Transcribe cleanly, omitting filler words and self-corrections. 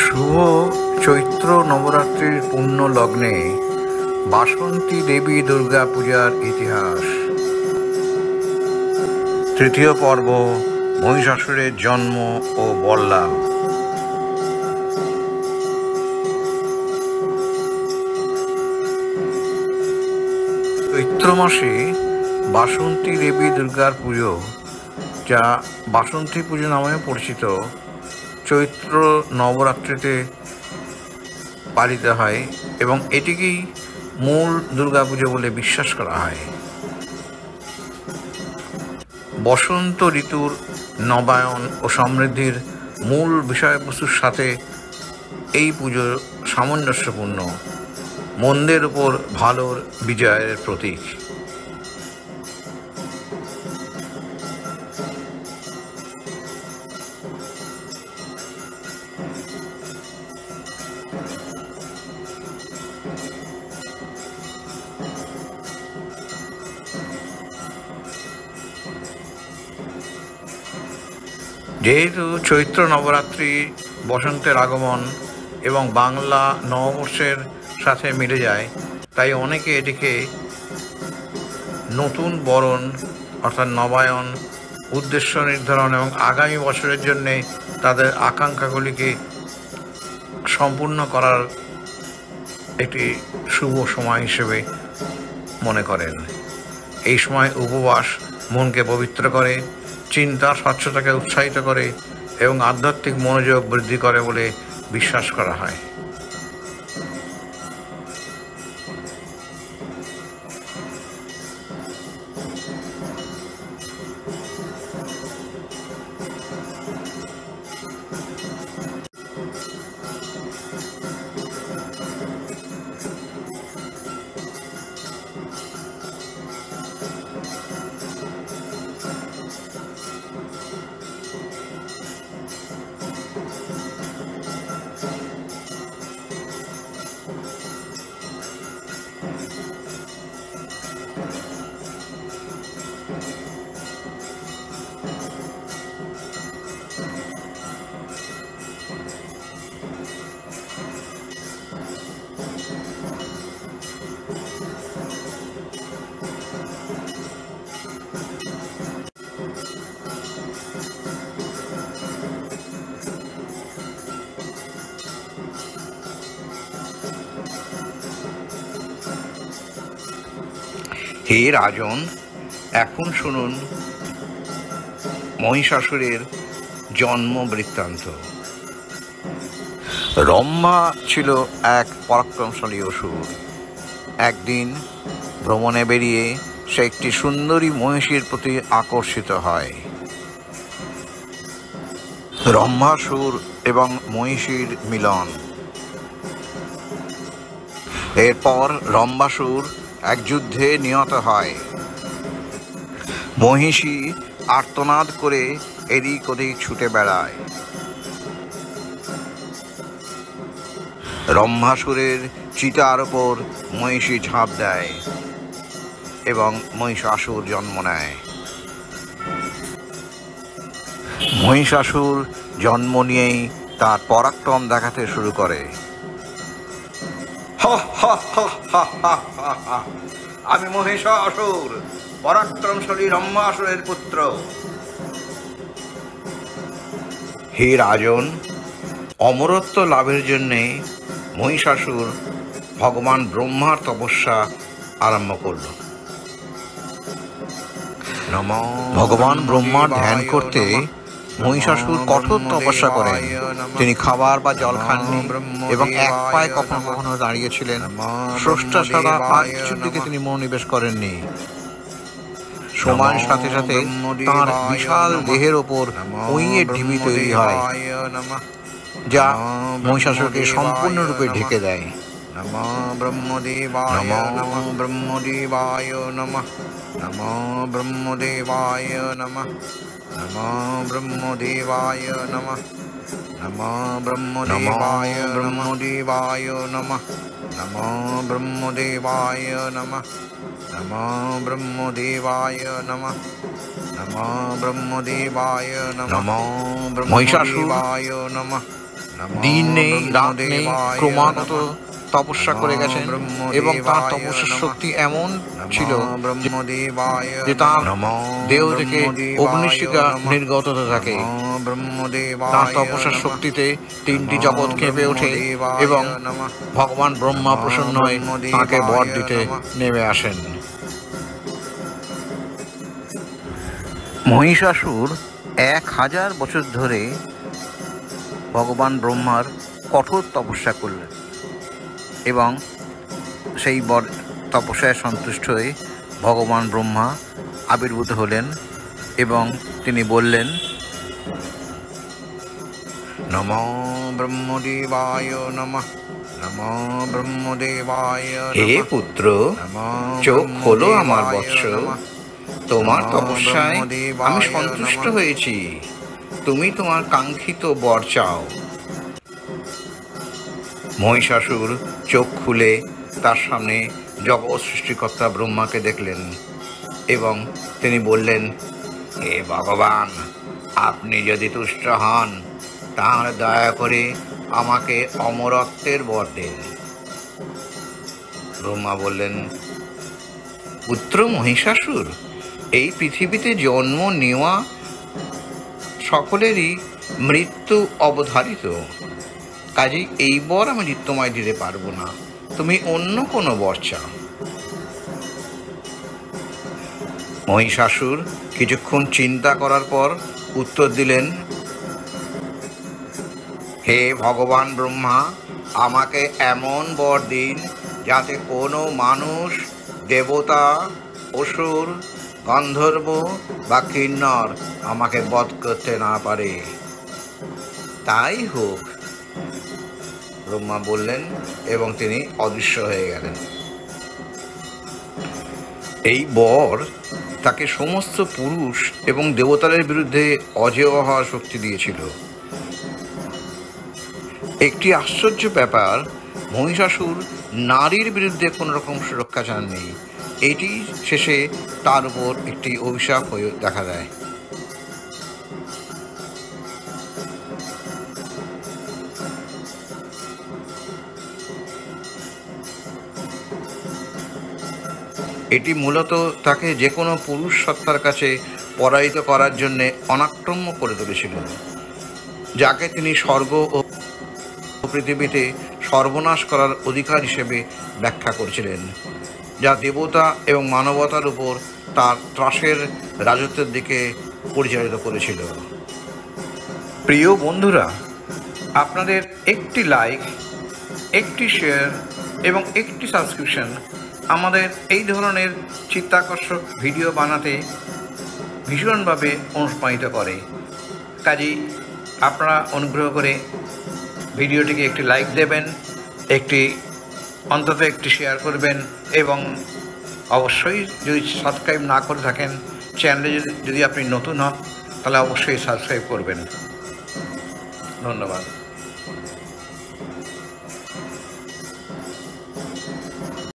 শুভ চৈত্র নবরাত্রির পুণ্য লগ্নে বাসন্তী দেবী দুর্গা পূজার ইতিহাস। তৃতীয় পর্ব, মহিষাসুরের জন্ম ও বললাভ। চৈত্র মাসে বাসন্তী দেবী দুর্গার পুজো, যা বাসন্তী পুজো নামে পরিচিত, চৈত্র নবরাত্রিতে পালিত হয় এবং এটিকেই মূল দুর্গাপুজো বলে বিশ্বাস করা হয়। বসন্ত ঋতুর নবায়ন ও সমৃদ্ধির মূল বিষয়বস্তুর সাথে এই পুজো সামঞ্জস্যপূর্ণ, মন্দের উপর ভালোর বিজয়ের প্রতীক। যেহেতু চৈত্র নবরাত্রি বসন্তের আগমন এবং বাংলা নববর্ষের সাথে মিলে যায়, তাই অনেকে এটিকে নতুন বরণ অর্থাৎ নবায়ন, উদ্দেশ্য নির্ধারণ এবং আগামী বছরের জন্যে তাদের আকাঙ্ক্ষাগুলিকে সম্পূর্ণ করার একটি শুভ সময় হিসেবে মনে করেন। এই সময় উপবাস মনকে পবিত্র করে, চিন্তার স্বচ্ছতাকে উৎসাহিত করে এবং আধ্যাত্মিক মনোযোগ বৃদ্ধি করে বলে বিশ্বাস করা হয়। হে রাজন, এখন শুনুন মহিষাসুরের জন্ম বৃত্তান্ত। রম্ভা ছিল এক পরাক্রমশালী অসুর। একদিন ভ্রমণে বেরিয়ে সে একটি সুন্দরী মহিষীর প্রতি আকর্ষিত হয়। রম্ভাসুর এবং মহিষীর মিলন। এরপর রম্ভাসুর এক যুদ্ধে নিহত হয়। মহিষী আর্তনাদ করে এদিক ওদিক ছুটে বেড়ায়। রম্ভাসুরের চিতার ওপর মহিষী ঝাঁপ দেয় এবং মহিষাসুর জন্ম নেয়। মহিষাসুর জন্ম নিয়েই তার পরাক্রম দেখাতে শুরু করে। আমি মহিষাসুর, পরাক্রমশালী রম্ভাসুরের পুত্র। হে রাজন, অমরত্ব লাভের জন্যে মহিষাসুর ভগবান ব্রহ্মার তপস্যা আরম্ভ করল। ভগবান ব্রহ্মার ধ্যান করতে মহিষাসুর কঠোর তপস্যা করেন। তিনি খাবার বা জল খাননি এবং এক পায়ে কখনো কখনো দাঁড়িয়েছিলেন। স্রষ্টা ছাড়া আর কিছুর দিকে তিনি মনোনিবেশ করেননি। সময়ের সাথে সাথে তাঁর বিশাল দেহের ওপর উইয়ের ঢিবি তৈরি হয়, যা মহিষাসুরকে সম্পূর্ণরূপে ঢেকে দেয়। নমো ব্রহ্মদেবায় নমঃ, ব্রহ্মদেবায় নমঃ, নমো ব্রহ্মদেবায় নমঃ, নমো ব্রহ্মদেবায় নমঃ, নমো ব্রহ্মদেবায় ব্রহ্মদেবায় নমঃ, নমো ব্রহ্মদেবায় নমঃ, নমো ব্রহ্মদেবায় নমঃ, নমো ব্রহ্মদেবায় নমঃ, নমো ব্রহ্মদেবায় নমঃ, দিন নেই রাত নেই ক্রমাগত তপস্যা করে গেছেন এবং তার তপস্যার শক্তি এমন ছিল যে তার দেহ থেকে অগ্নিশিখা নির্গত হতে থাকে। তার তপস্যার শক্তিতে 3টি জগৎ কেঁপে ওঠে এবং ভগবান ব্রহ্মা প্রসন্ন হয়ে তাঁকে বর দিতে নেমে আসেন। মহিষাসুর 1000 বছর ধরে ভগবান ব্রহ্মার কঠোর তপস্যা করলেন এবং সেই তপস্যায় সন্তুষ্ট হয়ে ভগবান ব্রহ্মা আবির্ভূত হলেন এবং তিনি বললেন, নমো ব্রহ্মদেবায় নমঃ, নমো ব্রহ্মদেবায়। হে পুত্র, চোখ খোলো আমার বৎস, তোমার তপস্যায় আমি সন্তুষ্ট হয়েছি, তুমি তোমার কাঙ্ক্ষিত বর চাও। মহিষাসুর চোখ খুলে তার সামনে জগৎ সৃষ্টিকর্তা ব্রহ্মাকে দেখলেন এবং তিনি বললেন, হে ভগবান, আপনি যদি তুষ্ট হন তাহলে দয়া করে আমাকে অমরত্বের বর দিন। ব্রহ্মা বললেন, পুত্র মহিষাসুর, এই পৃথিবীতে জন্ম নেওয়া সকলেরই মৃত্যু অবধারিত, কাজেই এই বর আমি তোমায় দিতে পারবো না, তুমি অন্য কোনো বর চাও। মহিষাসুর কিছুক্ষণ চিন্তা করার পর উত্তর দিলেন, হে ভগবান ব্রহ্মা, আমাকে এমন বর দিন যাতে কোনো মানুষ, দেবতা, অসুর, গন্ধর্ব বা কিন্নর আমাকে বধ করতে না পারে। তাই হোক, ব্রহ্মা বললেন এবং তিনি অদৃশ্য হয়ে গেলেন। এই বর তাকে সমস্ত পুরুষ এবং দেবতাদের বিরুদ্ধে অজেয় হওয়ার শক্তি দিয়েছিল। একটি আশ্চর্য ব্যাপার, মহিষাসুর নারীর বিরুদ্ধে কোনো রকম সুরক্ষা চাননি। এটি শেষে তার উপর একটি অভিশাপ হয়ে দেখা দেয়। এটি মূলত তাকে যে কোনো পুরুষ সত্তার কাছে পরাজিত করার জন্যে অনাক্রম্য করে তুলেছিল, যাকে তিনি স্বর্গ ও পৃথিবীতে সর্বনাশ করার অধিকার হিসেবে ব্যাখ্যা করেছিলেন, যা দেবতা এবং মানবতার উপর তার ত্রাসের রাজত্বের দিকে পরিচালিত করেছিল। প্রিয় বন্ধুরা, আপনাদের একটি লাইক, একটি শেয়ার এবং একটি সাবস্ক্রিপশন আমাদের এই ধরনের চিত্তাকর্ষক ভিডিও বানাতে ভীষণভাবে অনুপ্রাণিত করে। কাজেই আপনারা অনুগ্রহ করে ভিডিওটিকে একটি লাইক দেবেন, অন্তত একটি শেয়ার করবেন এবং অবশ্যই যদি সাবস্ক্রাইব না করে থাকেন চ্যানেলে যদি আপনি নতুন হন তাহলে অবশ্যই সাবস্ক্রাইব করবেন। ধন্যবাদ।